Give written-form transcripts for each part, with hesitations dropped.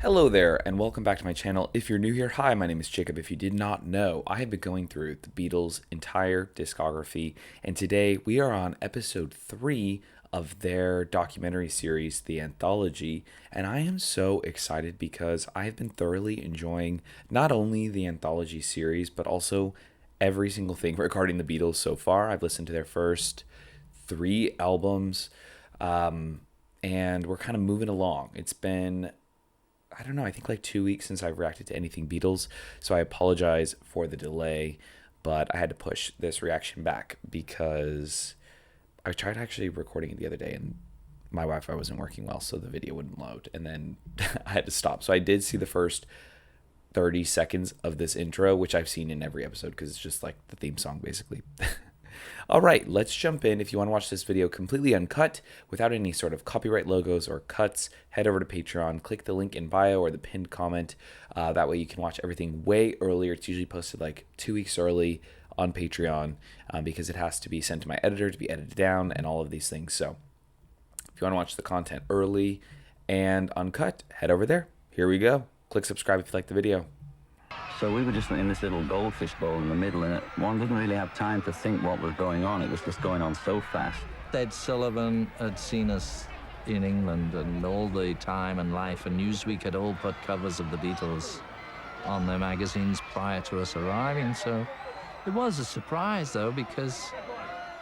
Hello there, and welcome back to my channel. If you're new here, hi, my name is Jacob. If you did not know, I have been going through the Beatles' entire discography, and today we are on episode 3 of their documentary series, The Anthology, and I am so excited because I have been thoroughly enjoying not only the Anthology series, but also every single thing regarding the Beatles so far. I've listened to their first 3 albums, and we're kind of moving along. It's been, I don't know, I think like 2 weeks since I've reacted to anything Beatles, so I apologize for the delay, but I had to push this reaction back because I tried actually recording it the other day and my Wi-Fi wasn't working well, so the video wouldn't load, and then I had to stop. So I did see the first 30 seconds of this intro, which I've seen in every episode because it's just like the theme song, basically. All right, let's jump in. If you want to watch this video completely uncut, without any sort of copyright logos or cuts, head over to Patreon, click the link in bio or the pinned comment. That way you can watch everything way earlier. It's usually posted like 2 weeks early on Patreon because it has to be sent to my editor to be edited down and all of these things. So if you want to watch the content early and uncut, head over there. Here we go. Click subscribe if you like the video. So we were just in this little goldfish bowl in the middle, and one didn't really have time to think what was going on. It was just going on so fast. Ed Sullivan had seen us in England, and all the Time and Life and Newsweek had all put covers of the Beatles on their magazines prior to us arriving. So it was a surprise, though, because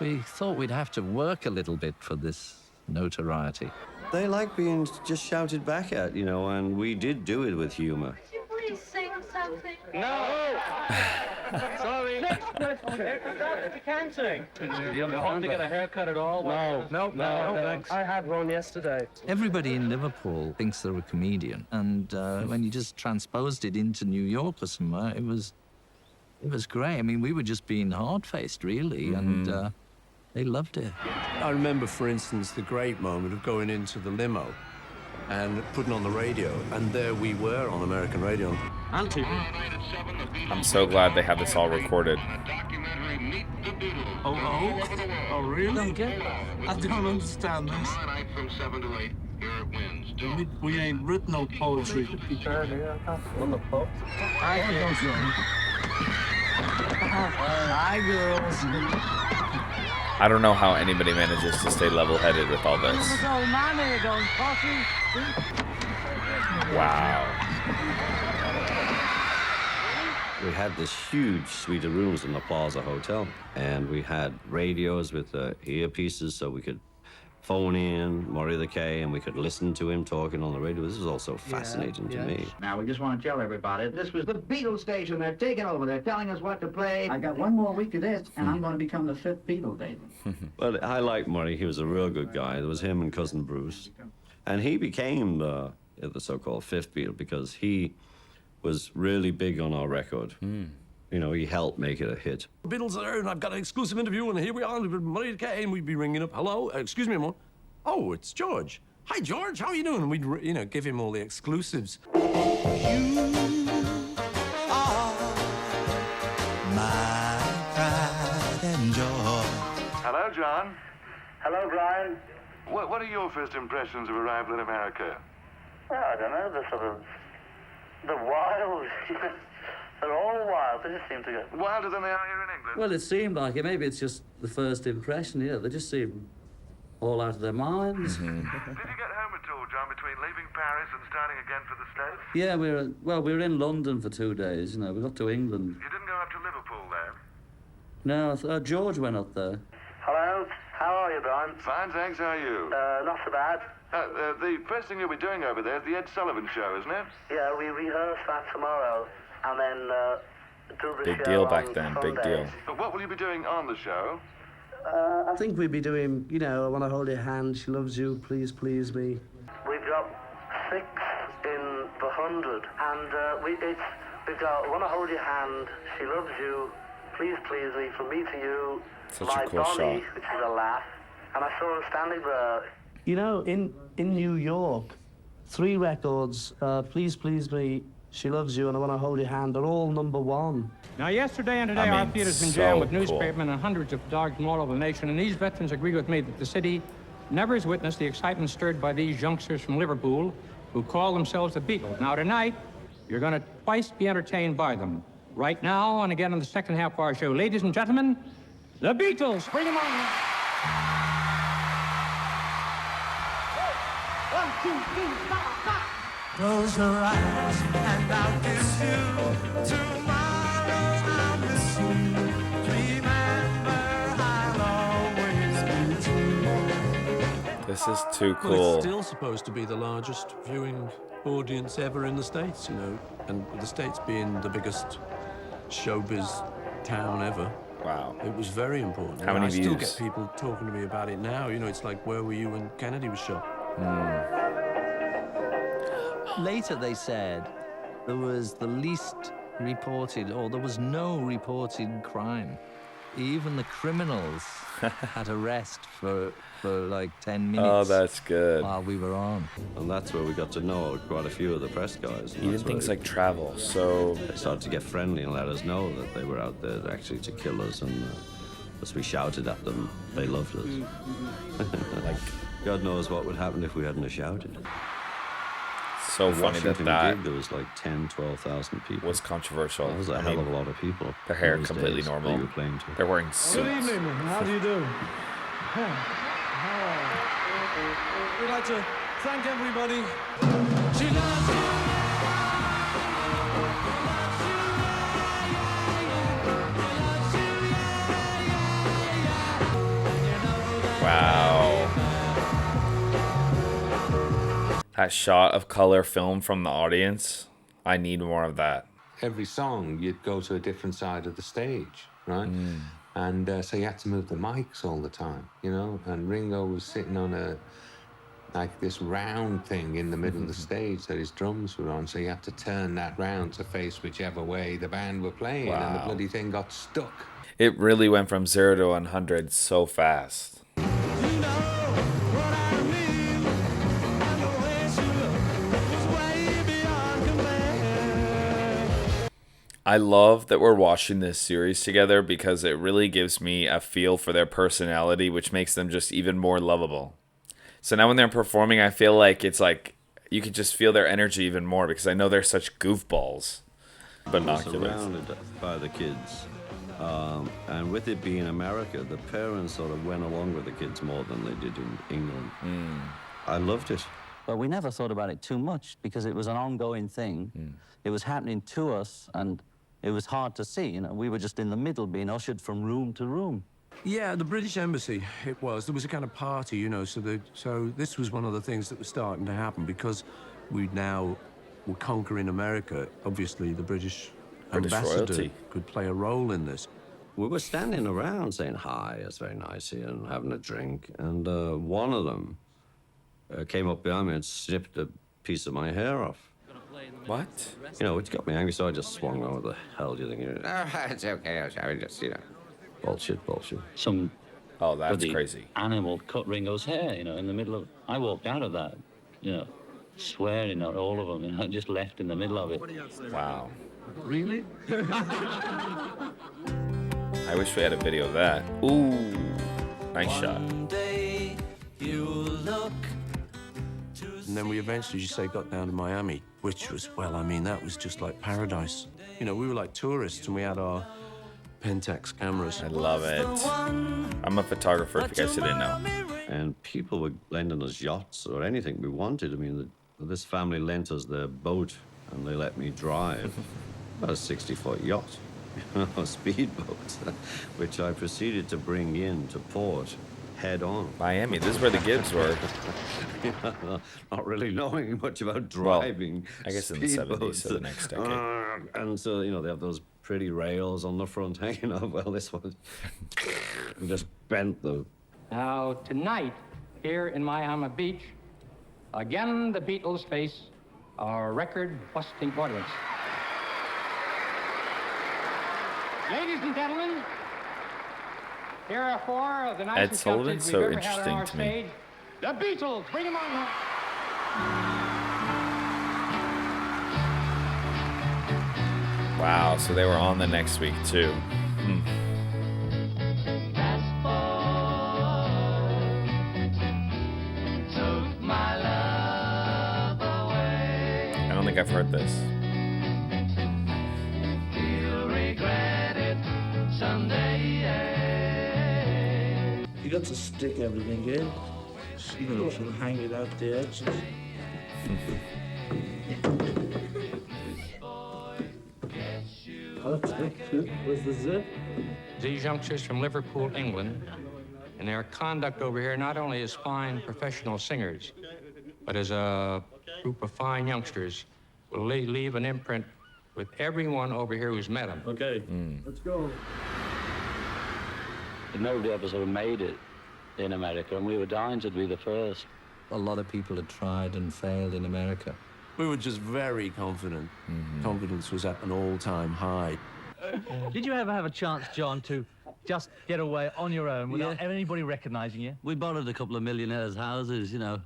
we thought we'd have to work a little bit for this notoriety. They like being just shouted back at, you know, and we did do it with humor. Could you please sing something? No! Sorry. Next question. You can sing. You want to get a haircut at all? No, thanks. I had one yesterday. Everybody in Liverpool thinks they're a comedian, and when you just transposed it into New York or somewhere, it was great. I mean, we were just being hard-faced, really, and they loved it. I remember, for instance, the great moment of going into the limo and putting on the radio, and there we were on American radio. I'm so glad they have this all recorded. Oh, really? Don't get that. I don't understand this. We ain't written no poetry. Hi, girls. I don't know how anybody manages to stay level-headed with all this. Wow. We had this huge suite of rooms in the Plaza Hotel, and we had radios with earpieces so we could phone in Murray the K, and we could listen to him talking on the radio. This was also fascinating to me. Now, we just want to tell everybody, this was the Beatles station. They're taking over. They're telling us what to play. I got one more week of this, and I'm going to become the 5th Beatle, David. Well, I like Murray. He was a real good guy. It was him and Cousin Bruce. And he became the so-called 5th Beatle because he was really big on our record. You know, he helped make it a hit. Beatles are there, and I've got an exclusive interview, and here we are with Murray K, and we'd be ringing up. Hello, excuse me a moment. Oh, it's George. Hi, George, how are you doing? And we'd, you know, give him all the exclusives. You are my pride and joy. Hello, John. Hello, Brian. What are your first impressions of arrival in America? Well, I don't know, the wild. They're all wild. They just seem to go. Wilder than they are here in England? Well, it seemed like it. Maybe it's just the first impression, yeah. They just seem all out of their minds. Did you get home at all, John, between leaving Paris and starting again for the States? Yeah, we were in London for 2 days, you know. We got to England. You didn't go up to Liverpool, then? No, George went up there. Hello. How are you, Brian? Fine, thanks. How are you? Not so bad. The first thing you'll be doing over there is the Ed Sullivan Show, isn't it? Yeah, we rehearse that tomorrow, and then do the Big show deal back on then, big Sunday. deal. But what will you be doing on the show? I think we'd be doing, you know, I want to hold your hand, she loves you, please, please me. We've got 6 in the 100, and we've got I want to hold your hand, she loves you, please, please me, from me to you, Such my a cool Bonnie, shot. which is a laugh, and I saw him standing there. You know, in New York, 3 records, Please, Please Me, She Loves You, and I Want to Hold Your Hand, are all #1. Now, yesterday and today, our theater's been jammed with newspapermen and hundreds of dogs from all over the nation, and these veterans agree with me that the city never has witnessed the excitement stirred by these youngsters from Liverpool who call themselves the Beatles. Now, tonight, you're going to twice be entertained by them. Right now, and again in the second half of our show. Ladies and gentlemen, the Beatles. Bring them on. 1, 2, 3, 4, 5. Close your eyes and I'll kiss you. Tomorrow I'll miss you. Remember, I'll always be true. This is too Well, cool. it's still supposed to be the largest viewing audience ever in the States, you know, and the States being the biggest showbiz town ever. Wow. It was very important. How many I still views? get people talking to me about it now. You know, it's like, where were you when Kennedy was shot? Later, they said there was the least reported, or there was no reported crime. Even the criminals had a rest for like 10 minutes. Oh, that's good. While we were on. And that's where we got to know quite a few of the press guys. And Even that's things where like travel. So they started to get friendly and let us know that they were out there actually to kill us. And as we shouted at them, they loved us. like, God knows what would happen if we hadn't have shouted. so The funny that Washington that gig, there was like 10, 12,000 people. was controversial. That was a I hell mean, of a lot of people. Their hair those completely days normal. that you were playing to. They're wearing suits. Good evening. How do you do? We'd like to thank everybody. Wow. That shot of color film from the audience. I need more of that. Every song, you'd go to a different side of the stage, right? And so you had to move the mics all the time, you know? And Ringo was sitting on this round thing in the middle of the stage that his drums were on, so you had to turn that round to face whichever way the band were playing, and the Wow. bloody thing got stuck. It really went from 0 to 100 so fast. I love that we're watching this series together because it really gives me a feel for their personality, which makes them just even more lovable. So now when they're performing, I feel like it's like you can just feel their energy even more because I know they're such goofballs. Binoculars. Surrounded by the kids. And with it being America, the parents sort of went along with the kids more than they did in England. I loved it. But we never thought about it too much because it was an ongoing thing. It was happening to us, and it was hard to see. You know, we were just in the middle, being ushered from room to room. Yeah, the British Embassy, it was. There was a kind of party, you know, so this was one of the things that was starting to happen because we now were conquering America. Obviously, the British ambassador royalty could play a role in this. We were standing around saying, hi, it's very nice here, and having a drink. And one of them came up behind me and snipped a piece of my hair off. What? You know, which got me angry, so I just swung over. The hell do you think? It's okay, I just, you know. Bullshit. Some Oh, that's bloody crazy. animal cut Ringo's hair, you know, in the middle of... I walked out of that, you know, swearing at all of them, you know, just left in the middle of it. Wow. Really? I wish we had a video of that. Ooh. Nice shot. And then we eventually, you say, got down to Miami, which was, well, I mean, that was just like paradise. You know, we were like tourists, and we had our Pentax cameras. I love it. I'm a photographer, if you guys didn't know. And people were lending us yachts or anything we wanted. I mean, this family lent us their boat, and they let me drive about a 60-foot yacht, a speedboat, which I proceeded to bring in to port head on. Miami, this is where the Gibbs were. Not really knowing much about driving. Well, I guess in the 70s, so the next decade. And so, you know, they have those pretty rails on the front hanging out. Well, this one just bent the... Now, tonight, here in Miami Beach, again, the Beatles face a record-busting audience. Ladies and gentlemen, here are four of the nicest Ed Sullivan's we've so ever had on interesting our to me. stage. The Beatles, bring them on. Wow, so they were on the next week, too. I've heard this. You'll regret it someday. You got to stick everything in. You know, sort of hang it out the edges. Where's the zip? These youngsters from Liverpool, England, and their conduct over here not only as fine professional singers, but as a group of fine youngsters will leave an imprint with everyone over here who's met them. Okay, let's go. Nobody ever sort of made it in America, and we were dying to be the first. A lot of people had tried and failed in America. We were just very confident. Confidence was at an all-time high. Did you ever have a chance, John, to just get away on your own without anybody recognising you? We borrowed a couple of millionaires' houses, you know.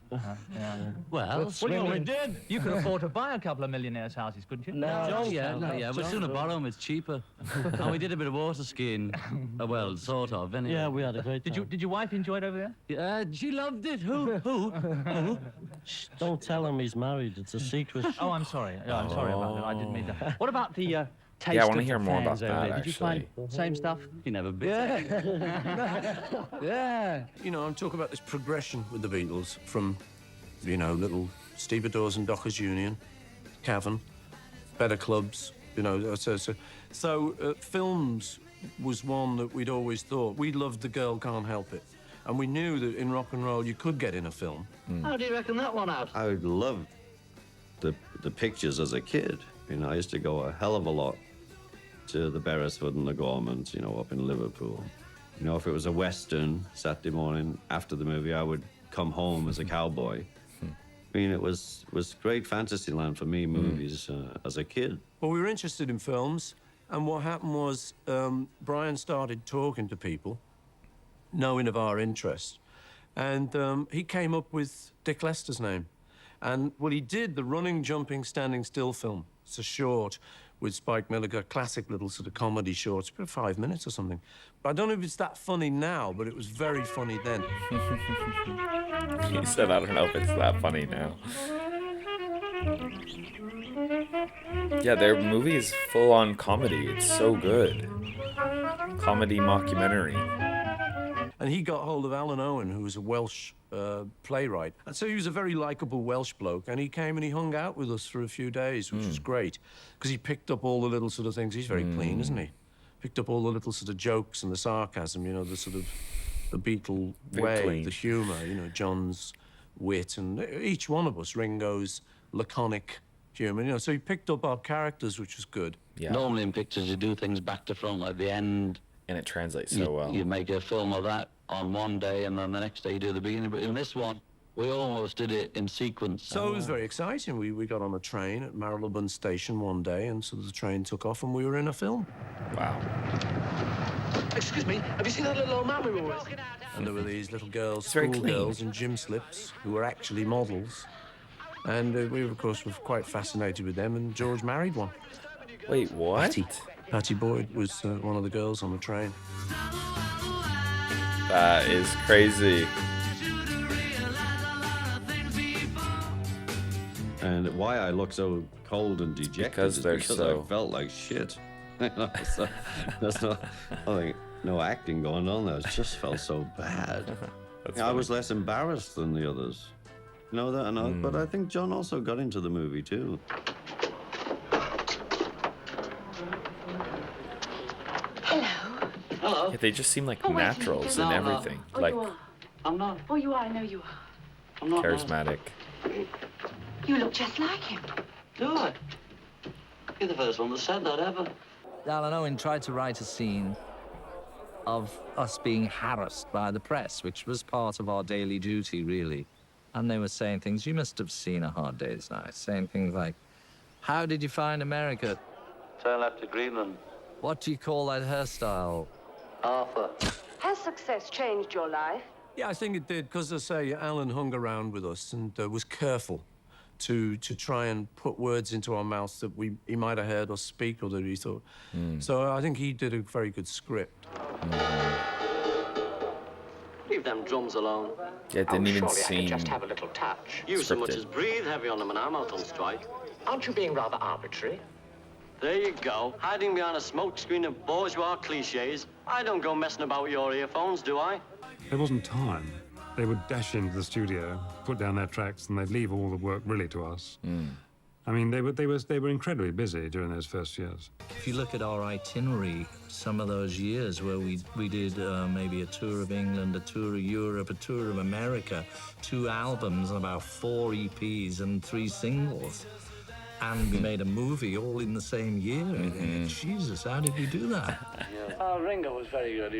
Well, you did. You could afford to buy a couple of millionaires' houses, couldn't you? No, yeah. We'd sooner borrow them, it's cheaper. And we did a bit of water skiing. Well, sort of, anyway. Yeah, we had a great time. Did your wife enjoy it over there? Yeah, she loved it. Who? Shh, don't tell him he's married. It's a secret. Oh, I'm sorry. I'm sorry about that. I didn't mean that. What about the taste I want to of hear the more fans about over that, there? Did you find same stuff? You never bit. Yeah. You know, I'm talking about this progression with the Beatles from, you know, little stevedores and dockers union, Cavern, better clubs, you know. So films was one that we'd always thought. We loved The Girl Can't Help It. And we knew that in rock and roll you could get in a film. How do you reckon that one out? I loved the pictures as a kid. You know, I used to go a hell of a lot to the Beresford and the Gormans, you know, up in Liverpool. You know, if it was a Western Saturday morning after the movie, I would come home as a cowboy. I mean, it was great fantasy land for me, movies, as a kid. Well, we were interested in films, and what happened was Brian started talking to people, knowing of our interest, and he came up with Dick Lester's name. And, well, he did the running, jumping, standing still film. It's a short with Spike Milligan, classic little sort of comedy shorts, about 5 minutes or something. But I don't know if it's that funny now, but it was very funny then. He said, I don't know if it's that funny now. Yeah, their movie is full-on comedy. It's so good. Comedy mockumentary. And he got hold of Alan Owen, who was a Welsh playwright. And so he was a very likable Welsh bloke, and he came and he hung out with us for a few days, which was great, because he picked up all the little sort of things. He's very clean, isn't he? Picked up all the little sort of jokes and the sarcasm, you know, the sort of the Beatle way, the humour, you know, John's wit, and each one of us, Ringo's laconic humour, you know. So he picked up our characters, which was good. Yeah. Normally in pictures you do things back to front, like the end. And it translates so well. You make a film of that on one day, and then the next day you do the beginning. But in this one, we almost did it in sequence. So it was very exciting. We got on a train at Marylebone Station one day, and so the train took off, and we were in a film. Wow. Excuse me, have you seen that little old man we were with? And there were these little girls, very schoolgirls in gym slips, who were actually models. And we, of course, were quite fascinated with them, and George married one. Wait, what? Patty Boyd was one of the girls on the train. That is crazy. And why I look so cold and dejected Because they're because so... I felt like shit. So, there's no acting going on there. It just felt so bad. I was less embarrassed than the others. You know that, but I think John also got into the movie too. Hello. Yeah, they just seem like naturals and everything. Oh, like you are. I'm not. Oh, you are. I know you are. I'm not. charismatic. You look just like him. Do I? You're the first one that said that ever. Alan Owen tried to write a scene of us being harassed by the press, which was part of our daily duty, really. And they were saying things, you must have seen A Hard Day's Night, saying things like, how did you find America? Turn left to Greenland. What do you call that hairstyle? Arthur. Has success changed your life? Yeah, I think it did, because, as I say, Alan hung around with us and was careful to try and put words into our mouths that he might have heard us speak or that he thought. So I think he did a very good script. Leave them drums alone. Yeah, it didn't even surely I seem could just have a little touch. You so much scripted. as breathe heavy on them and I'm out on strike. Aren't you being rather arbitrary? There you go, hiding behind a smokescreen of bourgeois cliches. I don't go messing about with your earphones, do I? There wasn't time. They would dash into the studio, put down their tracks, and they'd leave all the work really to us. I mean, they were incredibly busy during those first years. If you look at our itinerary, some of those years where we did maybe a tour of England, a tour of Europe, a tour of America, 2 albums, about 4 EPs and 3 singles, and we made a movie all in the same year. Jesus, how did we do that? Ringo was very good.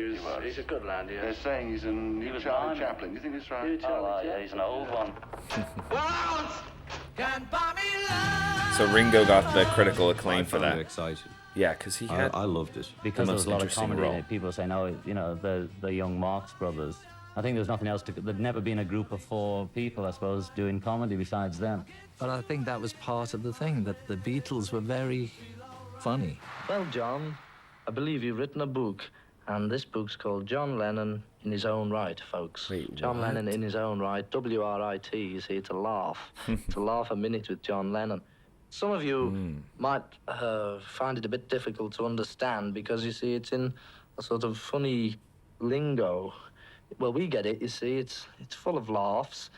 He's a good lad. Yeah. They're saying he was Charlie Chaplin. You think it's right? Yeah, he's an old one. So Ringo got the critical acclaim for found that. it exciting. Yeah, because he had. I loved it. Because the there was most a lot of interesting comedy in role. it. People saying, oh, you know, the young Marx Brothers. I think there's nothing else to... There'd never been a group of 4 people, I suppose, doing comedy besides them. But I think that was part of the thing, that the Beatles were very funny. Well, John, I believe you've written a book, and this book's called John Lennon in His Own Right, folks. Wait, John what? Lennon in His Own Right, W-R-I-T, you see, it's a laugh. It's a laugh a minute with John Lennon. Some of you might find it a bit difficult to understand because, you see, it's in a sort of funny lingo. Well, we get it, you see, it's full of laughs,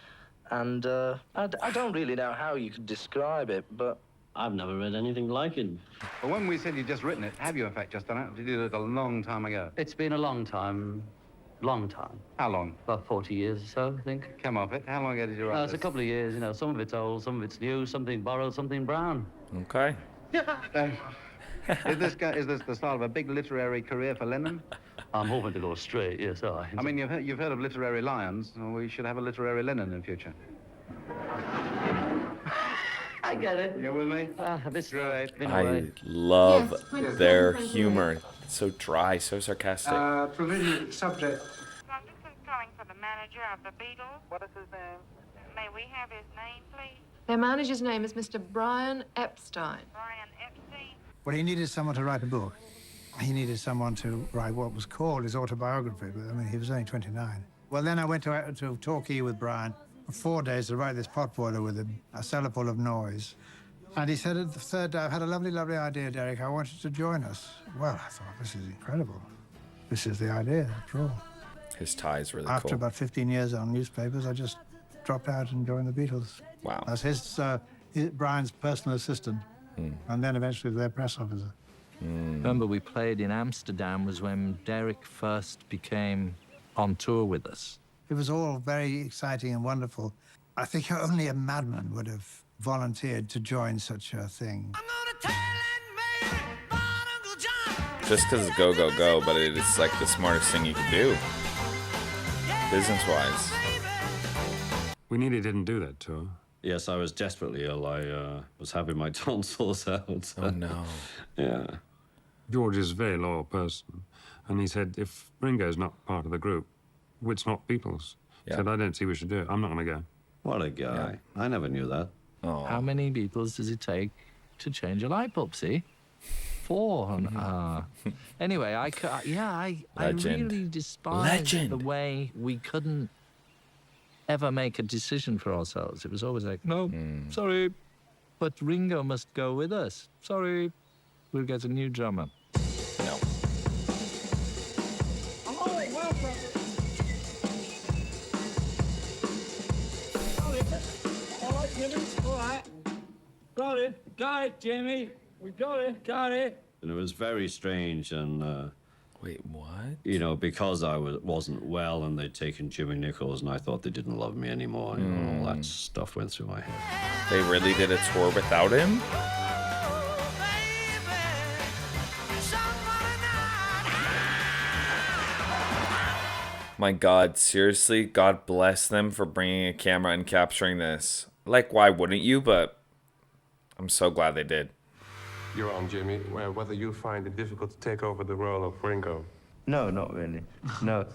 and I don't really know how you could describe it, but... I've never read anything like it. Well, when we said you'd just written it, have you, in fact, just done it? You did it a long time ago. It's been a long time. Long time. How long? About 40 years or so, I think. Come off it. How long ago did you write It's a this? couple of years, you know. Some of it's old, some of it's new, something borrowed, something brown. Okay. Is this the start of a big literary career for Lennon? I'm hoping to go straight, yes. I mean, you've heard of literary lions. Well, we should have a literary Lennon in future. I get it. You with me? This Great. I love Yes, their thank you. humor. It's so dry, so sarcastic. Provisional subject. This is calling for the manager of the Beatles. What is his name? May we have his name, please? Their manager's name is Mr. Brian Epstein. Brian Epstein. Well, he needed someone to write a book. He needed someone to write what was called his autobiography, but I mean, he was only 29. Well, then I went to Torquay with Brian for 4 days to write this potboiler with him, a cellar full of noise. And he said at the third day, I've had a lovely, lovely idea, Derek. I want you to join us. Well, I thought, this is incredible. This is the idea, after all. His tie's really After cool. about 15 years on newspapers, I just dropped out and joined the Beatles. Wow. As Brian's personal assistant, and then eventually their press officer. Remember, we played in Amsterdam was when Derek first became on tour with us. It was all very exciting and wonderful. I think only a madman would have volunteered to join such a thing. Just because it's go, go, go, but it's like the smartest thing you could do. Business-wise. We nearly didn't do that tour. Yes, I was desperately ill. I was having my tonsils out. Oh, no. Yeah. George is a very loyal person, and he said, if Ringo's not part of the group, it's not Beatles. He said, I don't see we should do it. I'm not going to go. What a guy. I never knew that. Oh. How many Beatles does it take to change a light bulb, see? 4. Anyway, I really despise the way we couldn't ever make a decision for ourselves. It was always like, no, sorry, but Ringo must go with us. Sorry, we'll get a new drummer. No. Oh, welcome. All right, Jimmy. All right. Got it, Jimmy. We got it. And it was very strange, and wait, what? You know, because I wasn't well, and they'd taken Jimmy Nichols, and I thought they didn't love me anymore. You know, all that stuff went through my head. They really did a tour without him? My God, seriously, God bless them for bringing a camera and capturing this. Like, why wouldn't you? But I'm so glad they did. You're on, Jimmy. Whether you find it difficult to take over the role of Ringo. No, not really. No.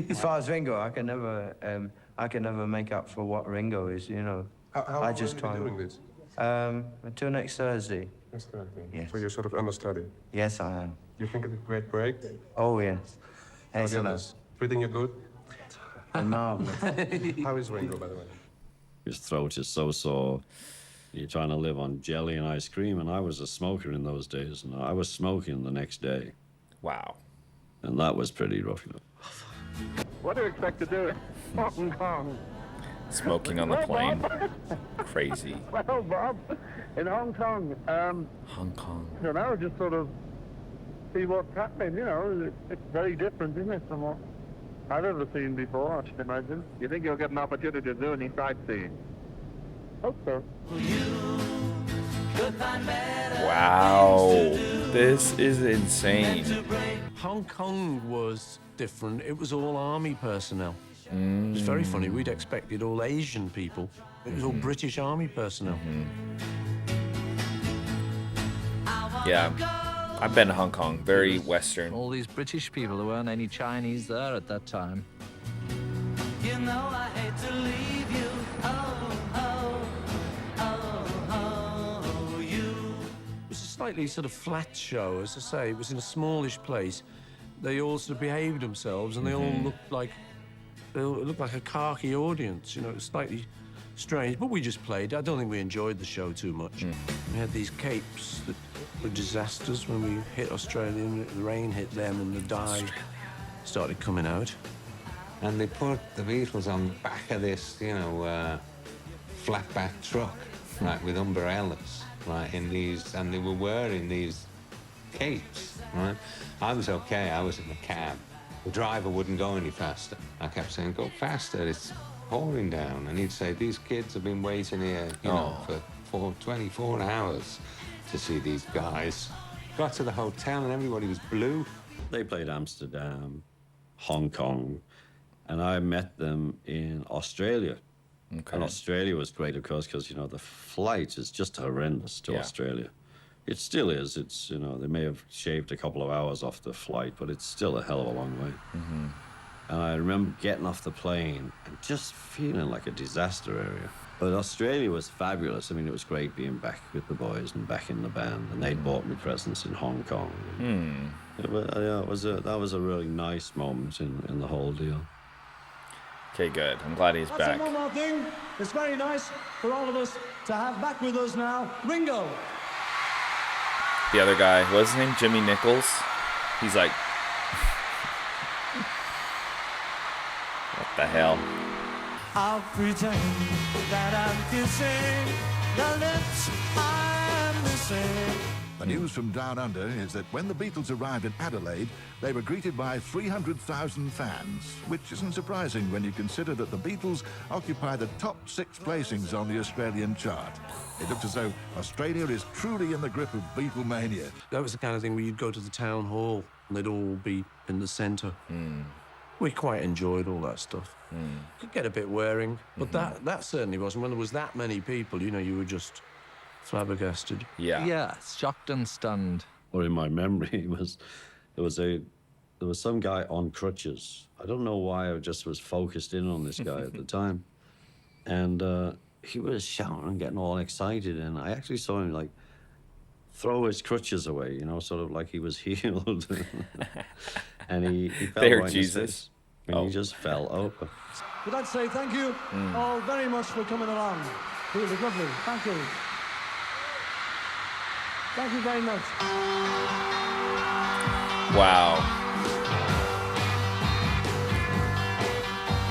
As far as Ringo, I can never make up for what Ringo is. You know. How I just long try. are you doing this? Until next Thursday. Next Thursday. Yes. So you're sort of understudy. Yes, I am. You think it's a great break? Oh yes. How are the Excellent. others? Treating you good? Marvellous. How is Ringo, by the way? His throat is so sore. You're trying to live on jelly and ice cream, and I was a smoker in those days, and I was smoking the next day. Wow. And that was pretty rough, you know. What do you expect to do in Hong Kong? Smoking on the plane. Crazy. Well, Bob, in Hong Kong, Hong Kong. you know, just sort of see what's happening, you know. It's very different, isn't it, from what I've ever seen before, I should imagine. You think you'll get an opportunity to do any sightseeing? Hope so. Wow. This is insane. Hong Kong was different. It was all army personnel. It was very funny. We'd expected all Asian people. It was all British army personnel. Yeah. I've been to Hong Kong. Very Western. All these British people, there weren't any Chinese there at that time. You know I hate to leave you. You. It was a slightly sort of flat show, as I say. It was in a smallish place. They all sort of behaved themselves, and they all looked like a khaki audience. You know, it was slightly strange, but we just played. I don't think we enjoyed the show too much. We had these capes that were disasters when we hit Australia. And the rain hit them, and the dye started coming out. And they put the Beatles on the back of this, you know, flatback truck, right, with umbrellas, right, in these, and they were wearing these capes, right? I was okay, I was in the cab. The driver wouldn't go any faster. I kept saying, go faster, it's pouring down. And he'd say, these kids have been waiting here, you know, for 24 hours to see these guys. Got to the hotel and everybody was blue. They played Amsterdam, Hong Kong, and I met them in Australia. Okay. And Australia was great, of course, because, you know, the flight is just horrendous to Australia. It still is. It's, you know, they may have shaved a couple of hours off the flight, but it's still a hell of a long way. And I remember getting off the plane and just feeling like a disaster area. But Australia was fabulous. I mean, it was great being back with the boys and back in the band, and they'd bought me presents in Hong Kong. That was a really nice moment in the whole deal. Okay, good. I'm glad he's back. One more thing. It's very nice for all of us to have back with us now Ringo. The other guy, what's his name? Jimmy Nichols. He's like, what the hell? I'll pretend that I'm kissing the lips I'm missing. The news from Down Under is that when the Beatles arrived in Adelaide, they were greeted by 300,000 fans, which isn't surprising when you consider that the Beatles occupy the top 6 placings on the Australian chart. It looks as though Australia is truly in the grip of Beatlemania. That was the kind of thing where you'd go to the town hall and they'd all be in the centre. We quite enjoyed all that stuff. Could get a bit wearing, but that certainly wasn't. When there was that many people, you know, you were just flabbergasted. Yeah, shocked and stunned. Or in my memory there was some guy on crutches. I don't know why, I just was focused in on this guy at the time. And he was shouting and getting all excited, and I actually saw him like throw his crutches away, you know, sort of like he was healed. And he fell There, right Jesus. in his face, and he just fell over. But I'd say thank you all very much for coming along. It was lovely. Thank you. Thank you very much. Wow.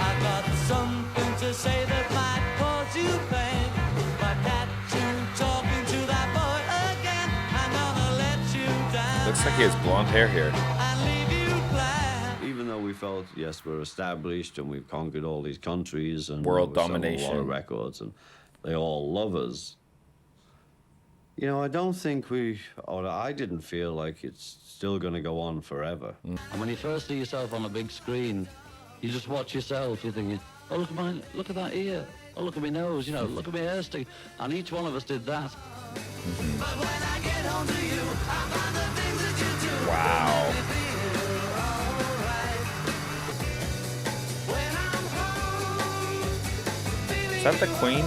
I've got something to say that might cause you pain. But catch you talking to that boy again, I'm gonna let you down. Looks like he has blonde hair here. And leave you blind. Even though we felt, yes, we're established and we've conquered all these countries and World we've sold domination. a lot of records and they all love us, you know, I don't think I didn't feel like it's still going to go on forever. And when you first see yourself on a big screen, you just watch yourself, you're thinking, oh, look at that ear. Oh, look at my nose, you know, look at my hair stick. And each one of us did that. But when I get home to you, I find the things that you do. Wow. Is that the Queen?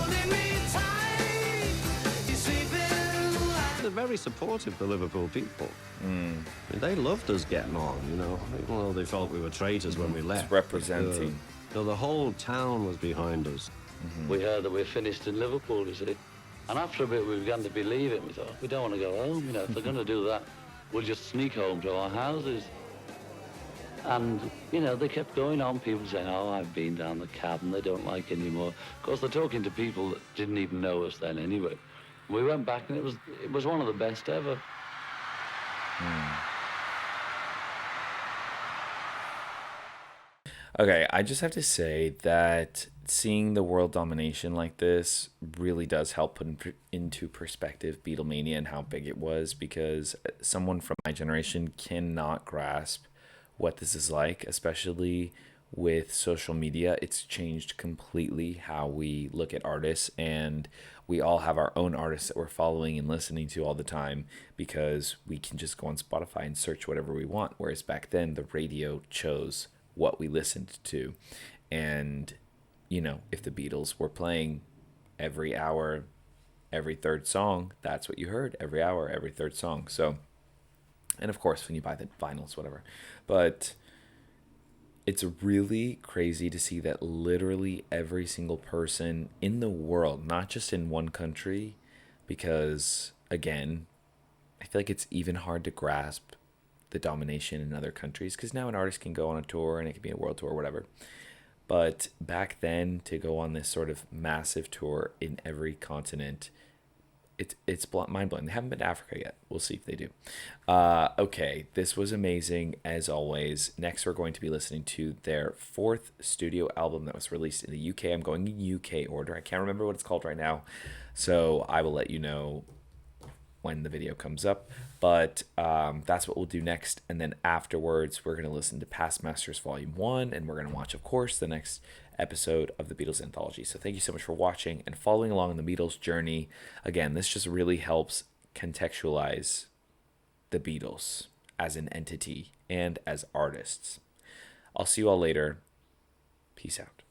They're very supportive, the Liverpool people. I mean, they loved us getting on, you know, even though they felt we were traitors when we left. It's representing. So the whole town was behind us. We heard that we finished in Liverpool, you see. And after a bit, we began to believe it. We thought, we don't want to go home, you know. If they're going to do that, we'll just sneak home to our houses. And, you know, they kept going on, people saying, oh, I've been down the cab and they don't like anymore. Of course, they're talking to people that didn't even know us then anyway. We went back and it was one of the best ever. Okay, I just have to say that seeing the world domination like this really does help put into perspective Beatlemania and how big it was, because someone from my generation cannot grasp what this is like, especially with social media. It's changed completely how we look at artists, and we all have our own artists that we're following and listening to all the time because we can just go on Spotify and search whatever we want, whereas back then the radio chose what we listened to. And, you know, if the Beatles were playing every hour, every third song, that's what you heard every hour, every third song. So, and of course, when you buy the vinyls, whatever. But it's really crazy to see that literally every single person in the world, not just in one country, because, again, I feel like it's even hard to grasp the domination in other countries, because now an artist can go on a tour and it can be a world tour or whatever. But back then, to go on this sort of massive tour in every continent, it's mind-blowing. They haven't been to Africa yet. We'll see if they do. Okay, this was amazing as always. Next, we're going to be listening to their 4th studio album that was released in the UK. I'm going in UK order. I can't remember what it's called right now, so I will let you know when the video comes up. But that's what we'll do next. And then afterwards, we're going to listen to Past Masters Volume 1, and we're going to watch, of course, the next episode of the Beatles Anthology. So thank you so much for watching and following along on the Beatles journey. Again, this just really helps contextualize the Beatles as an entity and as artists. I'll see you all later. Peace out.